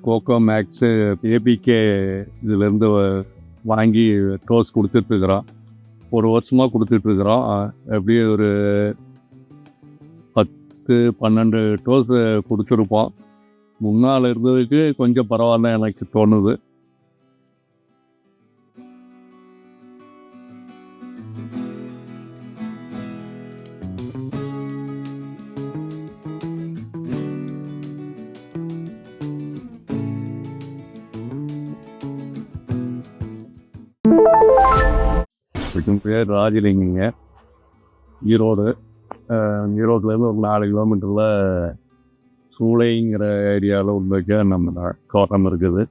Cocoa maths APK இதுலேருந்து வாங்கி dose கொடுத்துட்ருக்குறோம். ஒரு வருஷமாக கொடுத்துட்ருக்குறோம். எப்படியும் ஒரு 10-12 டோஸு கொடுத்துருப்போம். முன்னால் இருந்ததுக்கு கொஞ்சம் பரவாயில்ல எனக்கு தோணுது. என் பேர் ராஜலிங்கங்க. ஈரோடு. ஈரோட்லேருந்து ஒரு 4 கிலோமீட்டரில் சூளைங்கிற ஏரியாவில் உள்ளக்க நம்ம தோட்டம் இருக்குது.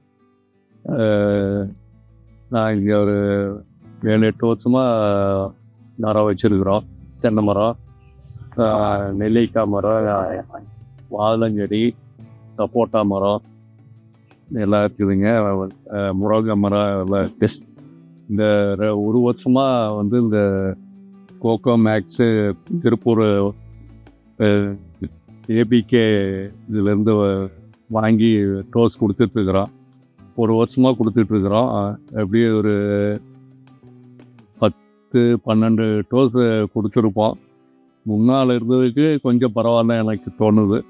நான் இங்கே ஒரு 7-8 வருஷமாக மரம் வச்சுருக்குறோம். தென்னை மரம், நெல்லிக்காய் மரம், வாழஞ்செடி, சப்போட்டா மரம் எல்லாம் இருக்குதுங்க. முருங்கை மரம் எல்லாம் இருக்குது. இந்த ஒரு வருஷமாக வந்து இந்த கோகோ மேக்ஸு திருப்பூர் ஏபிகே இதுலேருந்து வாங்கி டோஸ் கொடுத்துட்ருக்குறோம். ஒரு வருஷமாக கொடுத்துட்ருக்குறோம். எப்படியும் ஒரு 10-12 டோஸு கொடுத்துருப்போம். முன்னால் இருந்ததுக்கு கொஞ்சம் பரவாயில்ல எனக்கு தோணுது.